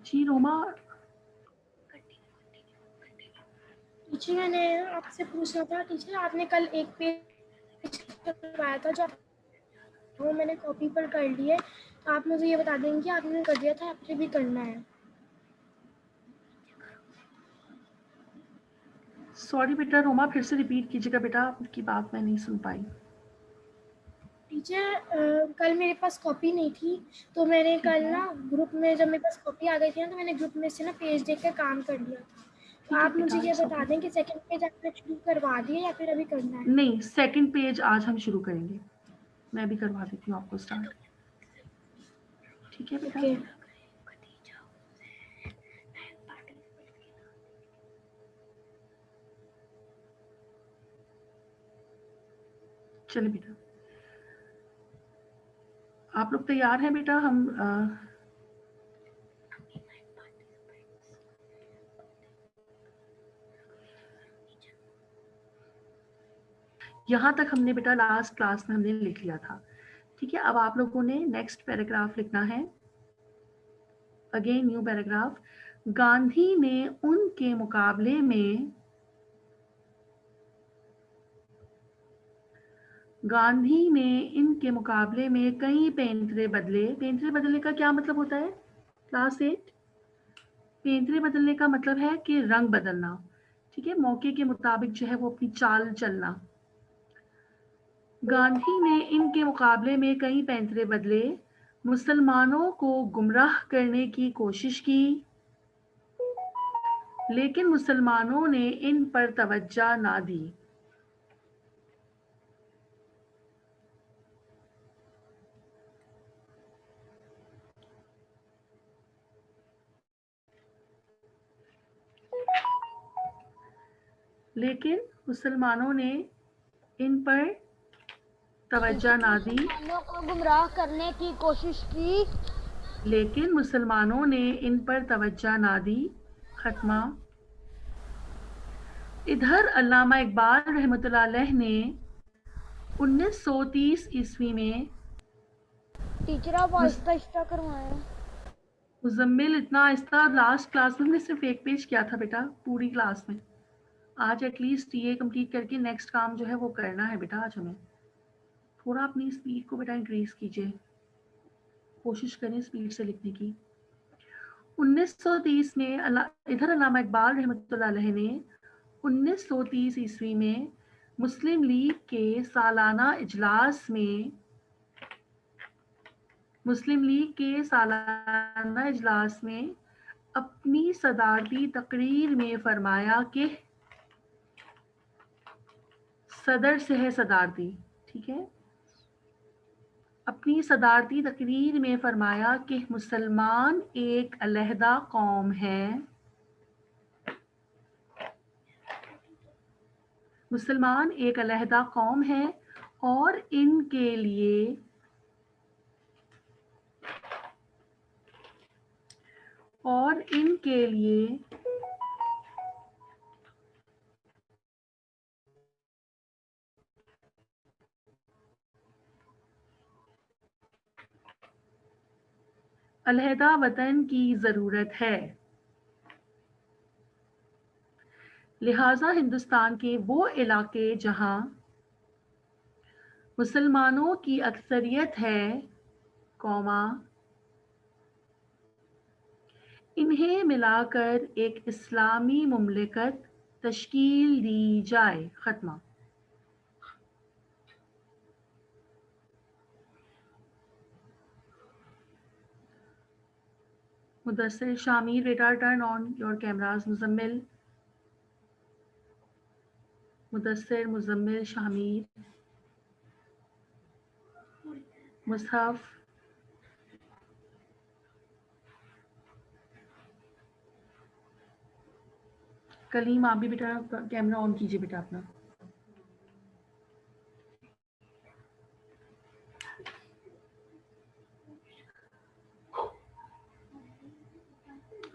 जी Roma, teacher मैंने आपसे पूछना था। टीचर आपने कल एक पेज करवाया था, जो वो मैंने कॉपी पर कर ली है, तो आप मुझे ये बता देंगे कि आपने कर दिया था, आपने भी करना है। सॉरी बेटा, रोमा फिर से रिपीट कीजिएगा बेटा, आपकी बात मैं नहीं सुन पाई। टीचर कल मेरे पास कॉपी नहीं थी, तो मैंने कल ना ग्रुप में, जब मेरे पास कॉपी आ गई थी ना, तो मैंने ग्रुप में से ना पेज देख कर काम कर लिया था। तो ठीक है आप मुझे बेटा, ये इट्स बता ओके। दें कि सेकंड पेज आपने शुरू करवा दिया या फिर अभी करना है? नहीं, सेकंड पेज आज हम शुरू करेंगे। मैं भी करवा देती हूँ आपको स्टार्ट। ठीक है बेटा। ओके। चलिए बेटा, आप लोग तैयार हैं बेटा? हम यहाँ तक हमने बेटा लास्ट क्लास में हमने लिख लिया था। ठीक है, अब आप लोगों ने नेक्स्ट पैराग्राफ लिखना है। Again new paragraph. गांधी ने उनके मुकाबले में, गांधी ने इनके मुकाबले में कई पेंतरे बदले। पेंतरे बदलने का क्या मतलब होता है क्लास 8? पेंतरे बदलने का मतलब है कि रंग बदलना। ठीक है, मौके के मुताबिक जो है वो अपनी चाल चलना। गांधी ने इनके मुकाबले में कई पैंतरे बदले, मुसलमानों को गुमराह करने की कोशिश की, लेकिन मुसलमानों ने इन पर तवज्जो ना दी। लेकिन मुसलमानों ने इन पर तवज्जो ना दी। मुसलमानों को गुमराह करने की कोशिश की, लेकिन मुसलमानों ने इन पर तवज्जो ना दी। खत्मा। इधर अल्लामा इकबाल रहमतुल्लाह अलैह ने 1930 ईस्वी में, टीचर आप आहिस्ता आहिस्ता करवाएं। मुजम्मिल इतना आहिस्ता, लास्ट क्लास में हमने सिर्फ एक पेज किया था बेटा पूरी क्लास में। आज एटलीस्ट ये कंप्लीट करके नेक्स्ट काम जो है वो करना है बेटा आज हमें। थोड़ा अपनी स्पीड को बेटा इंक्रीज कीजिए, कोशिश करें स्पीड से लिखने की। 1930 में इधर अल्लामा इकबाल रहमतुल्लाह अलैह ने 1930 ईस्वी में मुस्लिम लीग के सालाना इजलास में, मुस्लिम लीग के सालाना इजलास में अपनी सदारती तकरीर में फरमाया कि सदर से है सदारती। ठीक है, अपनी सदारती तकरीर में फरमाया कि मुसलमान एक अलहदा कौम है, मुसलमान एक अलहदा कौम है और इनके लिए, और इनके लिए अलहदा वतन की ज़रूरत है। लिहाजा हिंदुस्तान के वो इलाके जहां मुसलमानों की अक्सरियत है, कौमा, इन्हें मिलाकर एक इस्लामी मुमलिकत तश्कील दी जाए। खत्मा। मुदस्सिर शामिर बेटा, turn on your cameras. Muzammil, Mudassir, Muzammil, Shamir, Mushaf, Kaleem आप भी बेटा कैमरा ऑन कीजिए बेटा अपना।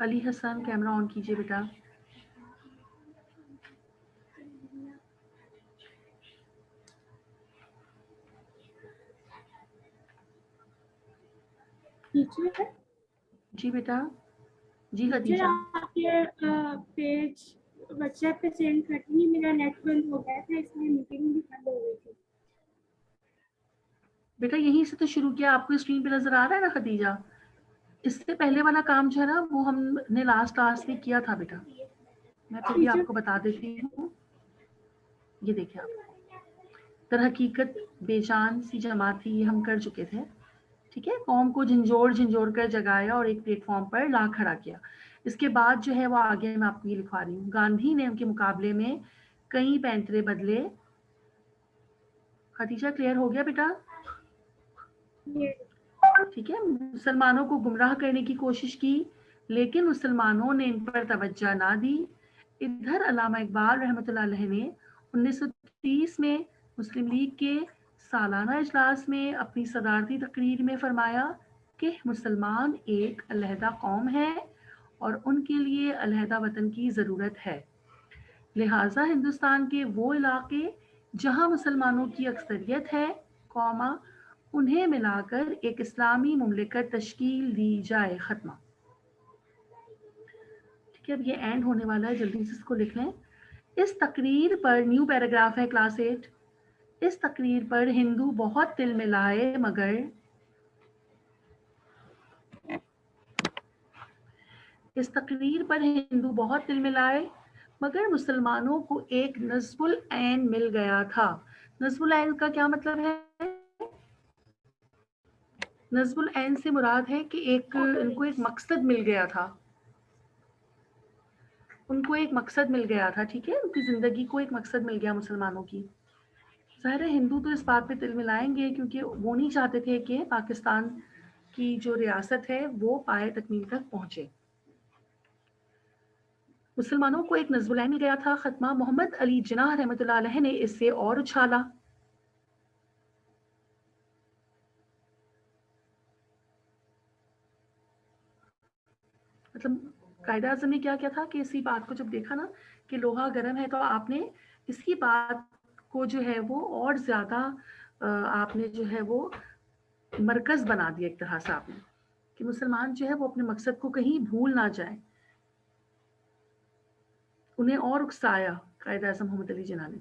अली हसन कैमरा ऑन कीजिए बेटा। टीचर जी बेटा। जी खदीजा। आपके पेज व्हाट्सएप पे सेंड करती हूँ, मेरा नेट बंद हो गया था इसलिए मीटिंग भी बंद हो गई थी। बेटा यहीं से तो शुरू किया, आपको स्क्रीन पे नजर आ रहा है ना खदीजा? इससे पहले वाला काम जो है ना वो हमने लास्ट क्लास में किया था बेटा, मैं फिर भी आपको बता देती हूँ। ये देखिए आप, दर हकीकत बेजान सी जमात थी, ये हम कर चुके थे। ठीक है, कौम को झंझोड़ झंझोड़ कर जगाया और एक प्लेटफॉर्म पर ला खड़ा किया। इसके बाद जो है वो आगे मैं आपको ये लिखवा रही हूँ। गांधी ने उनके मुकाबले में कई पैंतरे बदले। खदीजा क्लियर हो गया बेटा? ठीक है, मुसलमानों को गुमराह करने की कोशिश की लेकिन मुसलमानों ने इन पर तवज्जो ना दी। इधर अल्लामा इकबाल रहमतुल्लाह अलैह ने 1930 में मुस्लिम लीग के सालाना इजलास में अपनी सदारती तकरीर में फरमाया कि मुसलमान एक अलहदा कौम है और उनके लिए अलहदा वतन की ज़रूरत है। लिहाजा हिंदुस्तान के वो इलाके जहाँ मुसलमानों की अक्सरियत है, कौमा, उन्हें मिलाकर एक इस्लामी मुमलिकत तश्कील दी जाए। ख़त्मा। ठीक है, अब ये एंड होने वाला है, जल्दी से इसको लिख लें। इस तकरीर पर, न्यू पैराग्राफ है क्लास 8, इस तकरीर पर हिंदू बहुत तिल मिलाए मगर इस तकरीर पर हिंदू बहुत तिल मिलाए मगर मुसलमानों को एक नज़्बुल ऐन मिल गया था। नज़्बुल ऐन का क्या मतलब है? नज़्बुल ऐन से मुराद है कि इनको एक मकसद मिल गया था, उनको एक मकसद मिल गया था। ठीक है, उनकी ज़िंदगी को एक मकसद मिल गया मुसलमानों की। ज़ाहिर है हिंदू तो इस बात पे तिल मिलाएंगे क्योंकि वो नहीं चाहते थे कि पाकिस्तान की जो रियासत है वो पाए तकमील तक पहुंचे। मुसलमानों को एक नज़्बुल ऐन मिल गया था। ख़त्मा। मोहम्मद अली जिन्नाह रहमतुल्लाह अलैह ने इससे और उछाला। मतलब कायदा आज़म ने क्या किया था कि इसी बात को जब देखा ना कि लोहा गर्म है तो आपने इसी बात को जो है वो और ज़्यादा आपने जो है वो मरकज़ बना दिया एक तरह से आपने, कि मुसलमान जो है वो अपने मकसद को कहीं भूल ना जाए। उन्हें और उकसाया कायदा आज़म मोहम्मद अली जिन्नाह ने।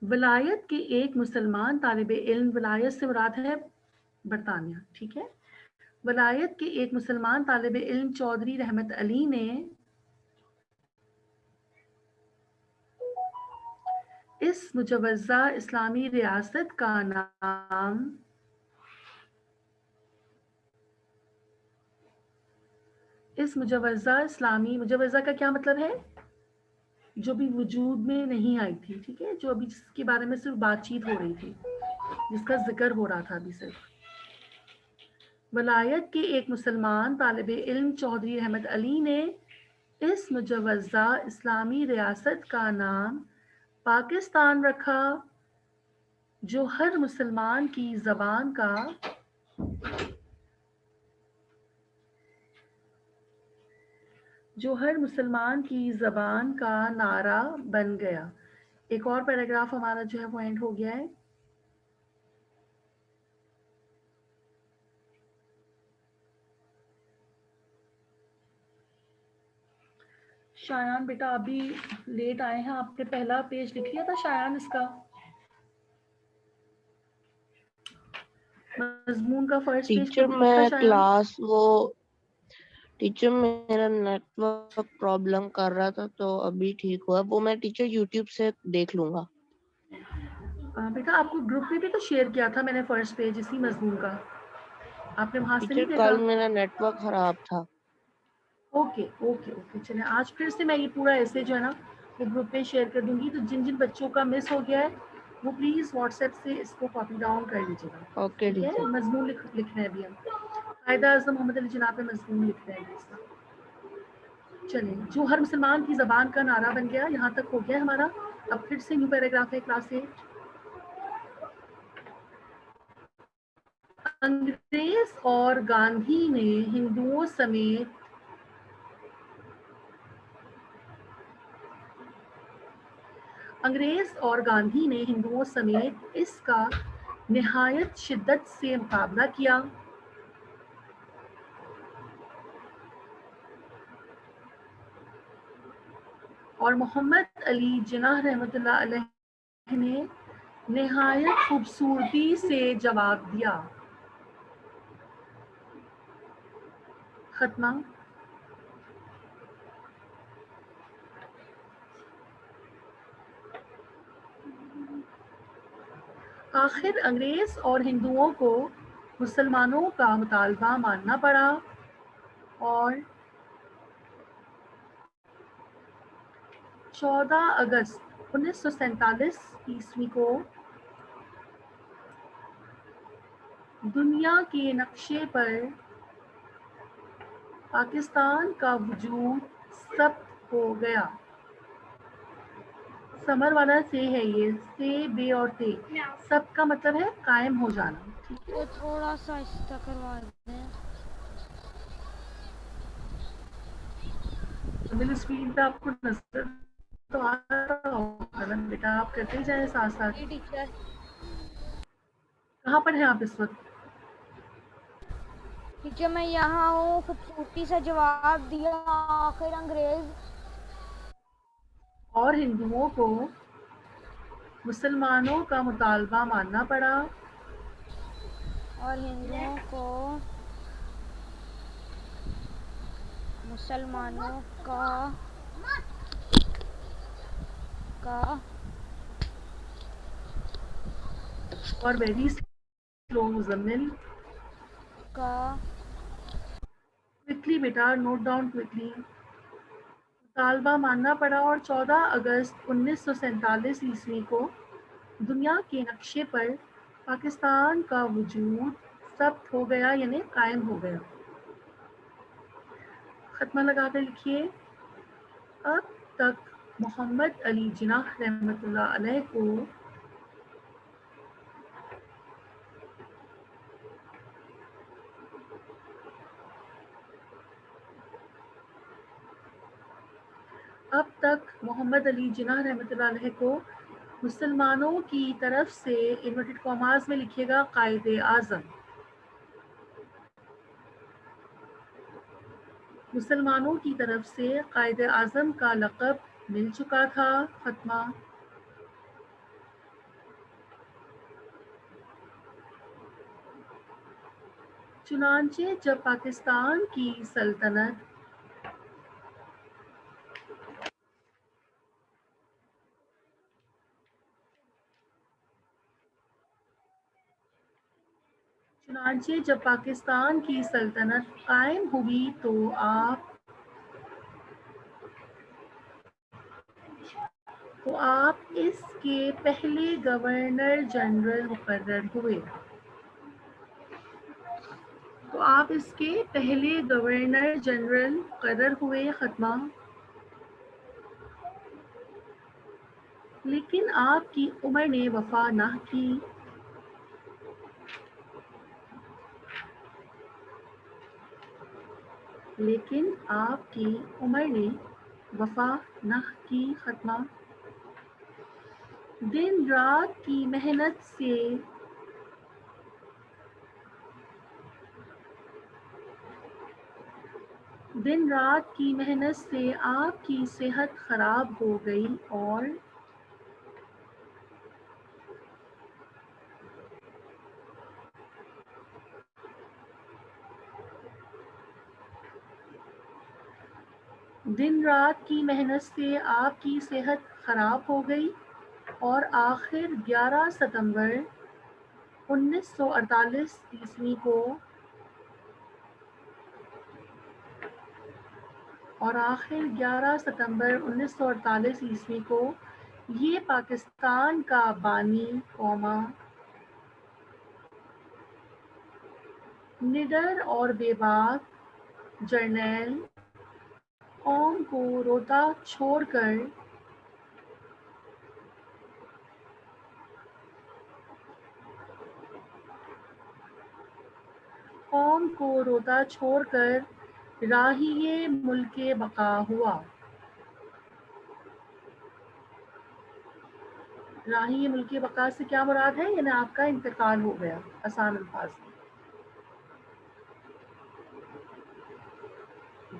वलायत के एक मुसलमान तालिब इल्म, वलायत से मुराद है बरतानिया। ठीक है, वलायत के एक मुसलमान तालिब इल्म चौधरी रहमत अली ने इस मुजवज़ा इस्लामी रियासत का नाम मुजवज़ा का क्या मतलब है? जो भी वजूद में नहीं आई थी। ठीक है, जो अभी जिसके बारे में सिर्फ बातचीत हो रही थी, जिसका जिक्र हो रहा था अभी सिर्फ। वलायत के एक मुसलमान तालिब इल्म चौधरी रहमत अली ने इस मुजवज़ा इस्लामी रियासत का नाम पाकिस्तान रखा, जो हर मुसलमान की ज़बान का नारा बन गया। एक और पैराग्राफ हमारा जो है वो एंड हो गया है। शायान बेटा अभी लेट आए हैं, आपने पहला पेज लिख लिया था शायान इसका मजमून का फर्स्ट पेज टीचर कंप्लीट मैं था शायान? क्लास टीचर मेरा नेटवर्क प्रॉब्लम कर रहा था तो अभी ठीक हुआ। वो मैं टीचर यूट्यूब से देख लूंगा। बेटा आपको ग्रुप में भी तो शेयर किया था मैंने फर्स्ट पेज इसी मजमून का, आपने वहां से नहीं टीचर देखा? कल मेरा नेटवर्क खराब था। ओके ओके ओके, चलिए आज फिर से मैं ये पूरा ऐसे जो है ना वो ग्रुप पे शेयर कर दूंगी, तो जिन जिन बच्चों का मिस हो गया है वो प्लीज़ व्हाट्सएप से इसको कॉपी डाउन कर लीजिएगा। ओके ठीक है, टीचर। मजमून लिख रहे हैं अभी हम, कायदा आज़म मोहम्मद अली जिन्नाह पे मजमून लिख रहे हैं इसका। चलिए, जो हर मुसलमान की ज़बान का नारा बन गया, यहाँ तक हो गया हमारा। अब फिर से न्यू पैराग्राफ है क्लास 8। अंग्रेज और गांधी ने हिंदुओं समेत इसका निहायत शिद्दत से मुकाबला किया। और मोहम्मद अली जिन्नाह रहमतुल्लाह अलैह ने निहायत खूबसूरती से जवाब दिया। खत्मा। आखिर अंग्रेज और हिंदुओं को मुसलमानों का मुतालबा मानना पड़ा और 14 अगस्त 1947 ईस्वी को दुनिया के नक्शे पर पाकिस्तान का वजूद ज़ब्त हो गया। समर वाला से है ये, से, बे और ते, सब का मतलब है कायम हो जाना। ठीक है, तो थोड़ा सा आहिस्ता करवा दें। मिडिल स्क्रीन पे आपको नजर तो आ रहा होगा ना बेटा, आप करते ही जाए साथ साथ। जी टीचर। कहाँ पर हैं आप इस वक्त? टीचर मैं यहाँ हूँ, खूबसूरती से जवाब दिया। आखिर अंग्रेज और हिंदुओं को मुसलमानों का मुतालबा मानना पड़ा और हिंदुओं को मुसलमानों का और वेरी स्लो मुजम्मिल, क्विकली बेटा, नोट डाउन क्विकली। मुतालबा मानना पड़ा और 14 अगस्त 1947 ईस्वी को दुनिया के नक्शे पर पाकिस्तान का वजूद ज़ब्त हो गया, यानी कायम हो गया। खत्मा लगा कर लिखिए। अब तक मोहम्मद अली जिन्नाह रहमतुल्लाह अलैह को मुसलमानों की तरफ से इन्वर्टेड कॉमास में लिखिएगा कायदे आज़म, मुसलमानों की तरफ से कायदे आज़म का लक़ब मिल चुका था। खत्मा। चुनांचे जब पाकिस्तान की सल्तनत कायम हुई तो आप इसके पहले गवर्नर जनरल मुकर्रर हुए। खत्मा। लेकिन आपकी उम्र ने वफा न की। खत्मा। दिन रात की मेहनत से आपकी सेहत खराब हो गई और आखिर 11 सितंबर 1948 ईस्वी को ये पाकिस्तान का बानी कौमा, निडर और बेबाक जर्नैल कौम को रोता छोड़कर राहिए मुल्के बका हुआ। राहिए मुल्के बका से क्या मुराद है? यानी आपका इंतकाल हो गया, आसान अल्फाज में।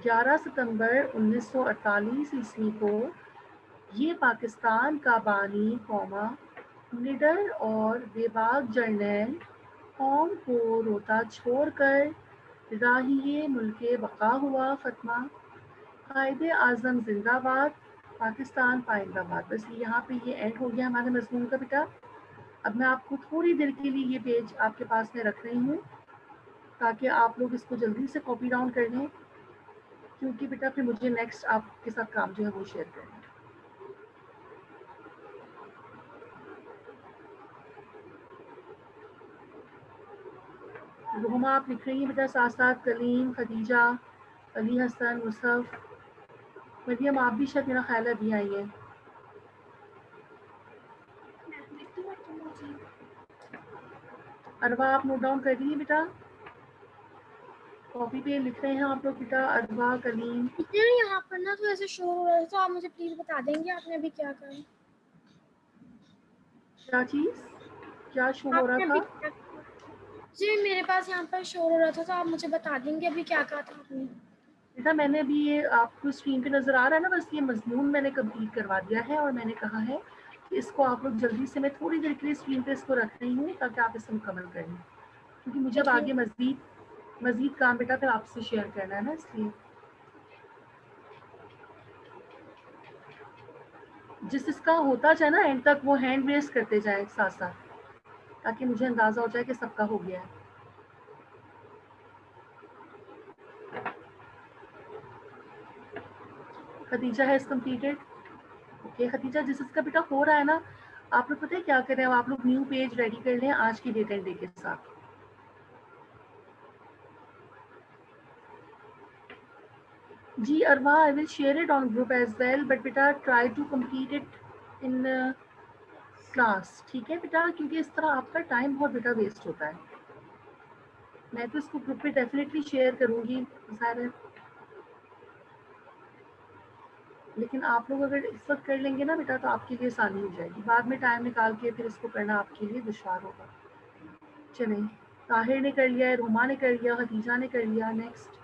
11 सितंबर 1948 ईस्वी को ये पाकिस्तान का बानी कौमा, निडर और बेबाक जर्नैल, कौम को रोता छोड़कर राहिए मुल्के बका हुआ फतमा, कायदे आज़म जिंदाबाद, पाकिस्तान पाइंदाबाद। बस यहाँ पे ये एंड हो गया हमारे मजमून का बेटा। अब मैं आपको थोड़ी देर के लिए ये पेज आपके पास में रख रही हूँ ताकि आप लोग इसको जल्दी से कॉपी डाउन कर लें, क्योंकि बेटा फिर मुझे नेक्स्ट आपके साथ काम जो है वो शेयर करना है। रोहमा आप लिख रही हैं बेटा, साथ साथ कलीम, खदीजा, अली हसन, मुसफ, मरियम आप भी शायद मेरा ख्याल है अभी आई है। अरवा आप नोट डाउन कर रही हैं बेटा, कॉपी पे लिख रहे हैं आप लोग बेटा, अरवा, कलीम। टीचर यहाँ पर ना तो ऐसे शोर हो रहा है, तो आप मुझे प्लीज बता देंगे आपने अभी क्या करा? क्या चीज़, क्या शो हो रहा आपने था? अभी क्या करा? जी मेरे पास यहाँ पर शोर हो रहा था, तो आप मुझे बता देंगे अभी क्या कहा था आपने? बेटा मैंने अभी ये आपको स्क्रीन पे नज़र आ रहा है ना, बस ये मजमून मैंने कंप्लीट करवा दिया है और मैंने कहा है कि इसको आप लोग जल्दी से, मैं थोड़ी देर के लिए स्क्रीन पे इसको रख रही हूँ ताकि आप इसे मुकम्मल कर लें, क्योंकि मुझे अब आगे मज़ीद काम बेटा फिर आपसे शेयर करना है ना, इसलिए जिसका होता जाए ना एंड तक वो हैंड रेस करते जाए साथ साथ, ताकि मुझे अंदाज़ा हो जाए कि सबका हो गया है। Khadija has completed. Okay Khadija, जिसका बेटा हो रहा है ना, आप लोग पता है क्या करें, अब आप लोग न्यू पेज रेडी कर लें आज की डेट एंड डे के साथ। जी Arwa, I will share it on group as well, but बेटा try to complete it in class, ठीक है बेटा, क्योंकि इस तरह आपका टाइम बहुत बेटा वेस्ट होता है। मैं तो इसको ग्रुप पे डेफिनेटली शेयर करूँगी ज़ाहिर, लेकिन आप लोग अगर इस वक्त कर लेंगे ना बेटा तो आपके लिए आसानी हो जाएगी, बाद में टाइम निकाल के फिर इसको करना आपके लिए दुश्वार होगा। चलें, ताहिर ने कर लिया है, रोमा ने कर लिया, खदीजा ने कर लिया, नेक्स्ट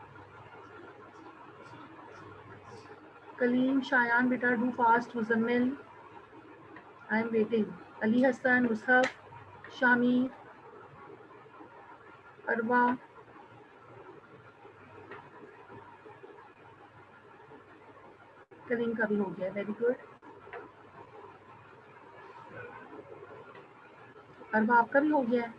कलीम, शायान बेटा do fast, Muzammil I am waiting, Ali Hasan, Mushaf, Shameer, Arwa, Kaleem का भी हो गया, वेरी गुड। अरवा आपका भी हो गया है,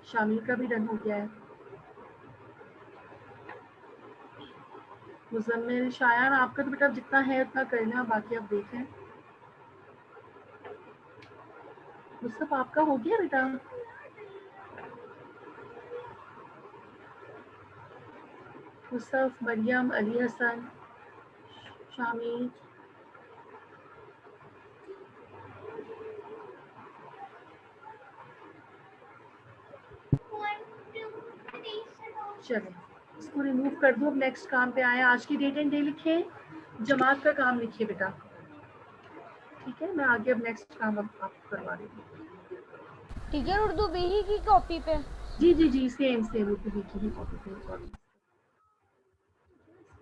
शामीर का भी डन हो गया है, मुजम्मिल, शायान आपका तो बेटा जितना है उतना करना, बाकी आप देखें। मुस्तफ आपका हो गया बेटा, मुस्तफ, मरियम, अली हसन, शामीर, चलें इसको रिमूव कर दो। अब नेक्स्ट काम पे आए, आज की डेट एंड डे लिखे, जमात का काम लिखिए बेटा, ठीक है। मैं आगे अब नेक्स्ट काम अब आपको करवा देती हूँ। टीचर उर्दू बीही की कॉपी पे? जी जी जी, सेम सेम उर्दू बी की ही कॉपी पे, सॉरी।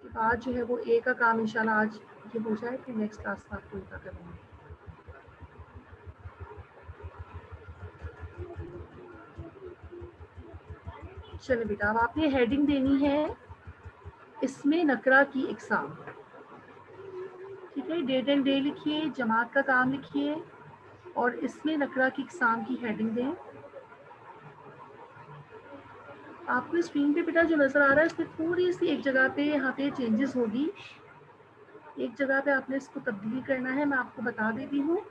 इसके बाद जो है वो ए का काम इंशाल्लाह आज ये हो जाए, फिर नेक्स्ट क्लास में आपको इनका करूँगी। चलो बेटा, अब आपने हेडिंग देनी है इसमें नकरा की इकसाम, ठीक है। डेट एंड डे लिखिए, जमात का काम लिखिए और इसमें नकरा की इकसाम की हेडिंग दें। आपको स्क्रीन पे बेटा जो नज़र आ रहा है इसमें थोड़ी सी एक जगह पे यहाँ पे चेंजेस होगी, एक जगह पे आपने इसको तब्दीली करना है, मैं आपको बता देती हूँ।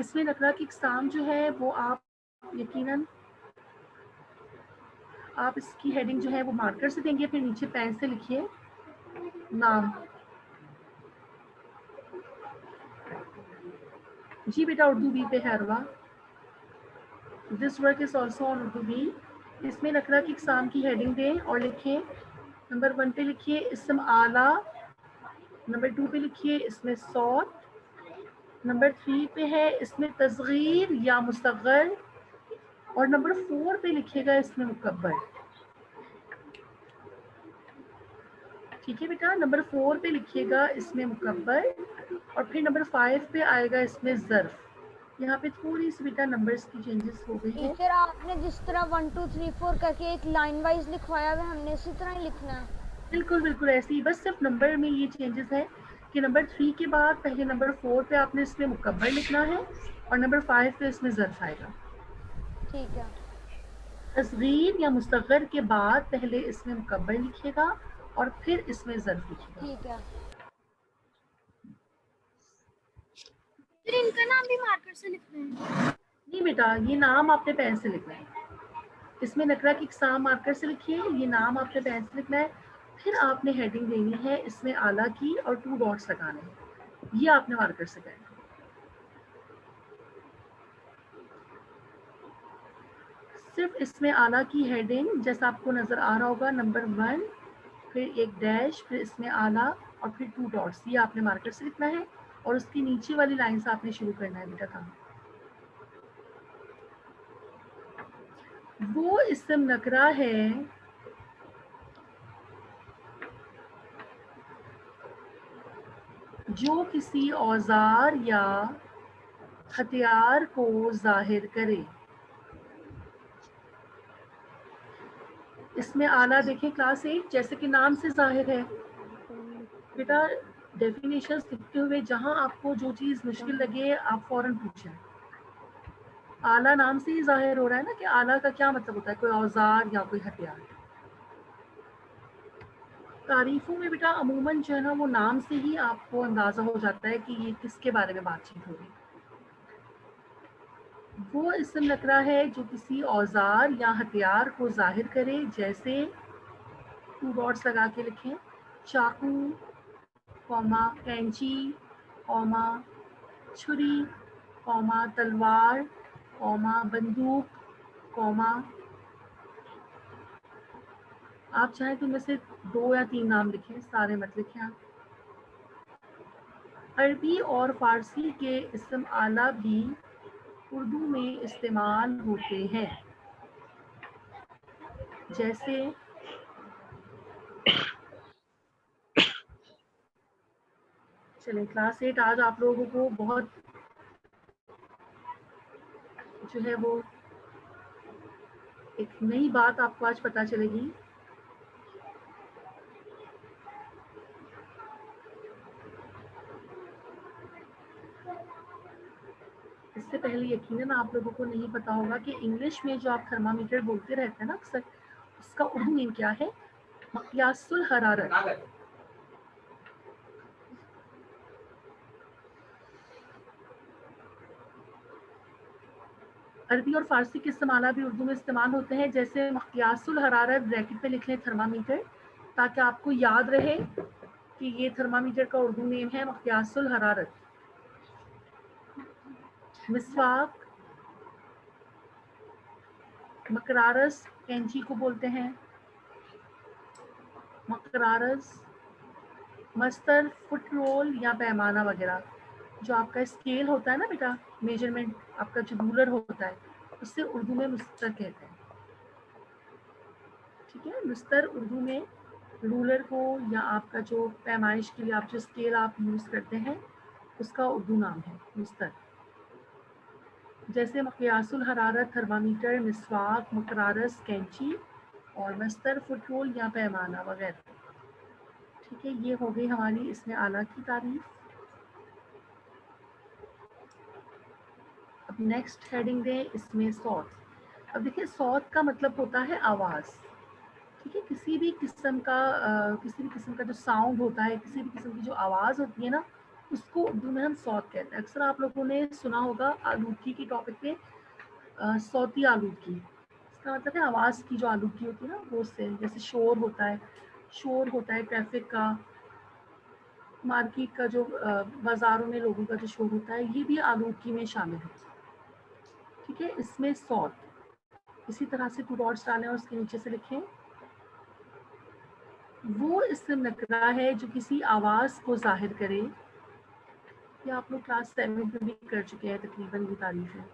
इसमें नकरा की इकसाम जो है वो आप यकीनन आप इसकी हेडिंग जो है वो मार्कर से देंगे, फिर नीचे पेन से लिखिए नाम। जी बेटा उर्दू बी पे है Arwa, this work is also on Urdu B. इसमें नकरा की इकसाम की हेडिंग दें और लिखें, नंबर 1 पे लिखिए इसम आला, नंबर 2 पे लिखिए इसमें सौत, नंबर 3 पे है इसमें तस्गीर या मुस्तग़र और नंबर 4 पे लिखिएगा इसमें मुकब्बर। ठीक है बेटा, नंबर 4 पे लिखिएगा इसमें मुकब्बर, और फिर नंबर 5 पे आएगा इसमें ज़र्फ। यहाँ पे थोड़ी सी बेटा नंबर्स की चेंजेस हो गई है। टीचर आपने जिस तरह 1 2 3 4 करके एक लाइन वाइज लिखवाया है, हमने इसी तरह ही लिखना है। बिल्कुल बिल्कुल ऐसे ही, बस सिर्फ नंबर में ये चेंजेस है कि नंबर 3 के बाद पहले नंबर 4 पे आपने इसमें मुकब्बर लिखना है, और नंबर 5 पे इसमें ज़र्फ आएगा। ठीक है। तस्गीर या मुस्तगर के बाद पहले इसमें मुकब्बर लिखिएगा और फिर इसमें ज़र्फ लिखिएगा। ठीक है। फिर इनका नाम भी मार्कर से लिखना है? नहीं बेटा, ये नाम आपने पेन से लिखना है। इसमें नकरा की इकसाम मार्कर से लिखिए, ये नाम आपने पेन से लिखना है। फिर आपने हेडिंग देनी है, इसमें आला की और 2 डॉट्स लगाने हैं, ये आपने मार्कर से करना है। सिर्फ इसमें आला की हेडिंग जैसा आपको नजर आ रहा होगा, नंबर 1, फिर एक डैश, फिर इसमें आला और फिर 2 डॉट्स, ये आपने मार्कर से लिखना है, और उसकी नीचे वाली लाइन से आपने शुरू करना है बेटा काम। वो इस्म नकरा है जो किसी औजार या हथियार को जाहिर करे। इसमें आला देखें क्लास 8, जैसे कि नाम से जाहिर है बेटा। डेफिनेशंस लिखते हुए जहां आपको जो चीज मुश्किल लगे आप फौरन पूछें। आला नाम से ही जाहिर हो रहा है ना कि आला का क्या मतलब होता है, कोई औजार या कोई हथियार। तारीफों में बेटा अमूमन जो है ना वो नाम से ही आपको अंदाजा हो जाता है कि ये किसके बारे में बातचीत हो रही है। वो इस्म नकरा है जो किसी औजार या हथियार को जाहिर करे, जैसे 2 डॉट्स लगा के लिखें, चाकू, कौमा कैंची, कौमा छुरी, कौमा तलवार, कौमा बंदूक, कौमा। आप चाहें तो इनमें से 2 या 3 नाम लिखें, सारे मत लिखें आप। अरबी और फारसी के इस्म आला भी उर्दू में इस्तेमाल होते हैं, जैसे चलिए क्लास 8 आज आप लोगों को बहुत जो है वो एक नई बात आपको आज पता चलेगी। इससे पहले यकीनन आप लोगों को नहीं पता होगा कि इंग्लिश में जो आप थर्मामीटर बोलते रहते हैं ना अक्सर, उसका उर्दू नेम क्या है? मक़यासुल हरारत। अरबी और फारसी के इस्तेमाल भी उर्दू में इस्तेमाल होते हैं, जैसे मक़यासुल हरारत ब्रैकेट में लिख लें थर्मामीटर, ताकि आपको याद रहे कि ये थर्मामीटर का उर्दू नेम है मक़यासुल हरारत। मिसवाक, मकरारस कैंची को बोलते हैं मकरारस। मस्तर, फुट रोल या पैमाना वगैरह, जो आपका स्केल होता है ना बेटा, मेजरमेंट आपका जो रूलर होता है, उससे उर्दू में मुस्तर कहते हैं। ठीक है, मुस्तर उर्दू में रूलर को या आपका जो पैमाइश के लिए आप जो स्केल आप यूज़ करते हैं उसका उर्दू नाम है मुस्तर। जैसे मक़यासुल हरारत थर्मामीटर, मिसवाक, मकरारस कैंची, और मस्तर फुट रोल या पैमाना वगैरह। ठीक है, ये हो गई हमारी इसमें आला की तारीफ। अब नेक्स्ट हेडिंग दें इसमें सौत। अब देखिए सौत का मतलब होता है आवाज़। ठीक है, किसी भी किस्म का जो साउंड होता है, किसी भी किस्म की जो आवाज़ होती है ना, उसको उर्दू में हम सौत कहते हैं। अक्सर आप लोगों ने सुना होगा आलूदगी के टॉपिक पे सौती आलूदगी, इसका मतलब है आवाज़ की जो आलूदगी होती है ना वो, उससे जैसे शोर होता है ट्रैफिक का, मार्केट का जो बाज़ारों में लोगों का जो शोर होता है, ये भी आलूदगी में शामिल है। ठीक है, इसमें सौत इसी तरह से 2 डॉट्स डालें और उसके नीचे से लिखें, वो इस्म नकरा है जो किसी आवाज़ को जाहिर करे। ये आप लोग क्लास 7 में भी कर चुके हैं तकरीबन, ये तारीफ है।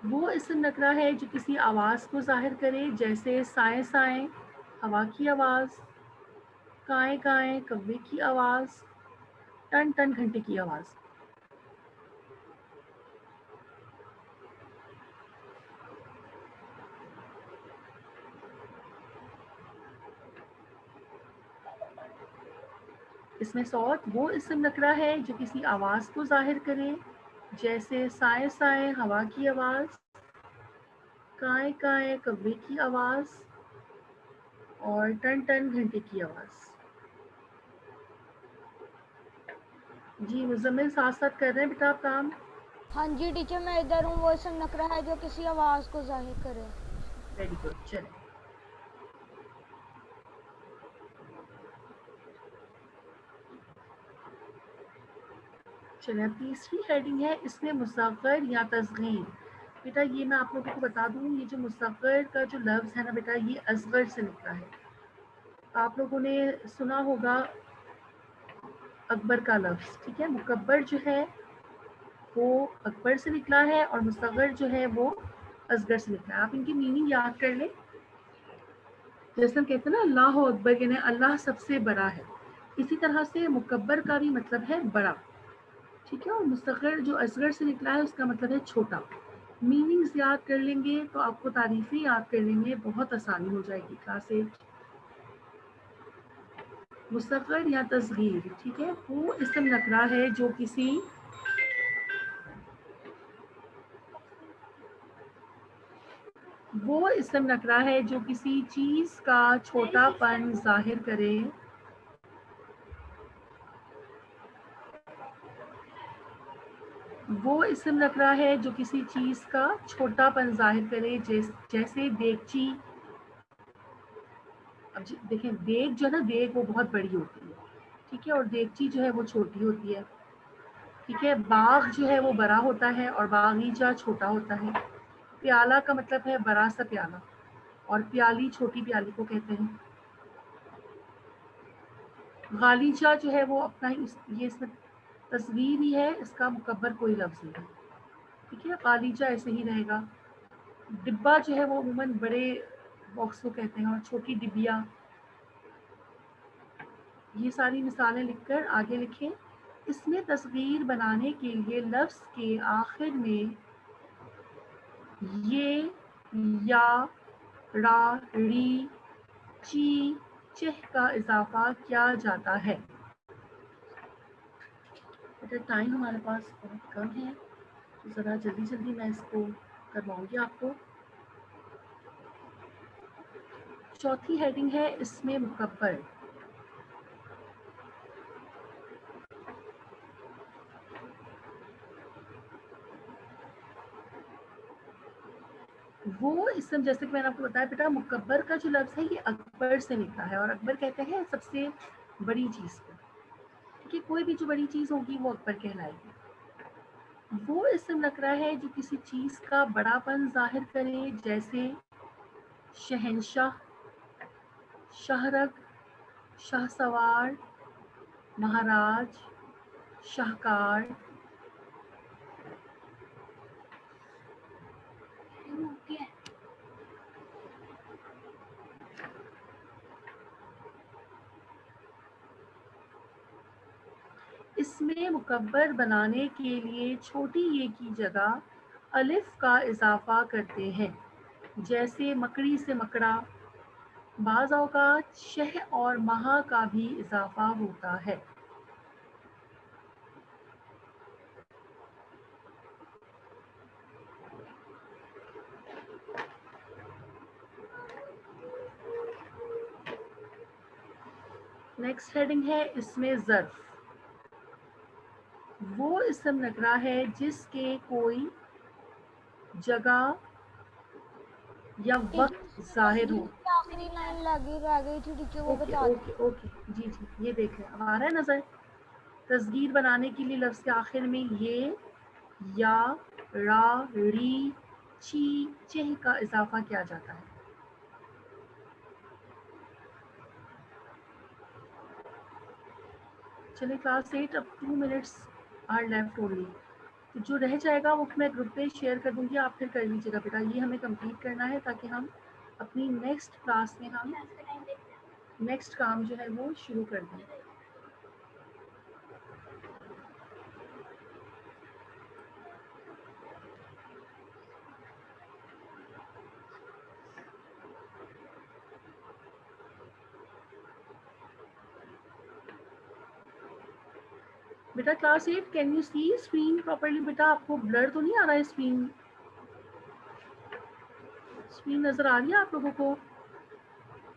वो इस्म नकरा है जो किसी आवाज़ को जाहिर करे, जैसे साएं साएं, हवा की आवाज़, काएं काएं कौवे की आवाज़, टन टन घंटे की आवाज़। इसमें सौत वो इस्म नकरा है जो किसी आवाज़ को जाहिर करे, जैसे साए साए हवा की आवाज़, काएं काएं कौवे की आवाज़ और टन टन घंटे की आवाज़। जी मुजम्मिल साथ साथ कर रहे हैं बेटा आप काम? हाँ जी टीचर, मैं इधर हूँ। वो इसम नकरा है जो किसी आवाज को जाहिर करे। Very good. चलें, चलिए तीसरी हेडिंग है, इसमें मुसग़्ग़र या तस्ग़ीर। बेटा ये मैं आप लोगों को बता दूं, ये जो मुसग़्ग़र का जो लफ्ज़ है ना बेटा, ये असग़र से निकला है। आप लोगों ने सुना होगा अकबर का लफ्ज़, ठीक है। मुकब्बर जो है वो अकबर से निकला है और मुसग़्ग़र जो है वो असग़र से निकला है। आप इनकी मीनिंग याद कर लें। जैसे हम कहते हैं ना अल्लाह अकबर, यानी अल्लाह सबसे बड़ा है, इसी तरह से मुकब्बर का भी मतलब है बड़ा, ठीक है। और मुस्तग़र जो असग़र से निकला है उसका मतलब है छोटा। मीनिंग्स याद कर लेंगे तो आपको तारीफ़ें याद करने में बहुत आसानी हो जाएगी। क्लास 8 मुस्तग़र या तस्ग़ीर, ठीक है, वो इस्म नकरा है जो किसी वो इस्म नकरा है जो किसी चीज़ का छोटापन ज़ाहिर करे, वो इस्म नकरा है जो किसी चीज़ का छोटापन ज़ाहिर करे, जैसे देगची। अब देखें, देग जो है ना, देग वो बहुत बड़ी होती है, ठीक है, और देगची जो है वो छोटी होती है, ठीक है। बाग जो है वो बड़ा होता है और बागीचा छोटा होता है। प्याला का मतलब है बड़ा सा प्याला, और प्याली छोटी प्याली को कहते हैं। गालीचा जो है वो अपना ये इसमें तस्वीर ही है, इसका मुकब्बर कोई लफ्ज़ नहीं है, ठीक है। गालीचा ऐसे ही रहेगा। डिब्बा जो है वो अमूमन बड़े बॉक्स को कहते हैं, और छोटी डिब्बिया। ये सारी मिसालें लिखकर आगे लिखें। इसमें तस्वीर बनाने के लिए लफ्ज़ के आखिर में ये, या, रा, री, ची, चह का इजाफा किया जाता है। बेटा टाइम हमारे पास बहुत कम है, तो ज़रा जल्दी जल्दी मैं इसको करवाऊंगी आपको। चौथी हेडिंग है इसमें मुकब्बर। वो इसम, जैसे कि मैंने आपको बताया बेटा, मुकब्बर का जो लफ्ज़ है ये अकबर से निकला है, और अकबर कहते हैं सबसे बड़ी चीज़ को, ठीक है। कोई भी जो बड़ी चीज़ होगी वो अकबर कहलाएगी। वो इसम नकरा है जो किसी चीज़ का बड़ापन जाहिर करे, जैसे शहंशाह, शाहरग, शाहसवार, महाराज, शाहकार। इसमें मुकब्बर बनाने के लिए छोटी ये की जगह अलिफ का इजाफा करते हैं, जैसे मकड़ी से मकड़ा। बाज़ औक़ात शह और महा का भी इजाफा होता है। नेक्स्ट हेडिंग है इसमें ज़र्फ़। वो इसम नकरा है जिसके कोई जगह या वक्त जाहिर हो। आखिरी लाइन लगी रह गई थी टीचर, वो ओके बता ओके ओके, जी जी, ये देख रहे हैं, अब आ रहा है नज़र। तस्गीर बनाने के लिए लफ्ज़ के आखिर में ये, या, रा, री, ची, चह का इजाफा किया जाता है। चलिए क्लास 8, अब 2 मिनट्स आर लेफ्ट ओनली। तो जो रह जाएगा वो मैं ग्रुप पे शेयर कर दूंगी, आप फिर कर लीजिएगा बेटा। ये हमें कंप्लीट करना है ताकि हम अपनी नेक्स्ट क्लास में हम नेक्स्ट काम जो है वो शुरू कर दें। बेटा class 8 can you see screen properly? बेटा आपको ब्लर तो नहीं आ रहा है? स्क्रीन नजर आ रही है आप लोगों को?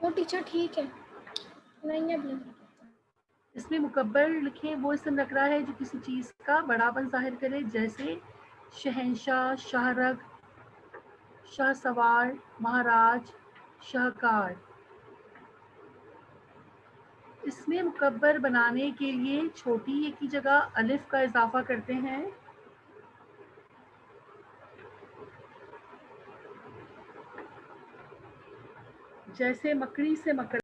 वो टीचर ठीक है, नहीं है ब्लर। इसमें मुकब्बर लिखें वो इसम लग रहा है जो किसी चीज का बड़ापन जाहिर करे, जैसे शहंशाह, शाहरग, शाहसवार, महाराज, शाहकार। इसमें मुकब्बर बनाने के लिए छोटी ए की जगह अलिफ का इजाफा करते हैं। जैसे मकड़ी से मकड़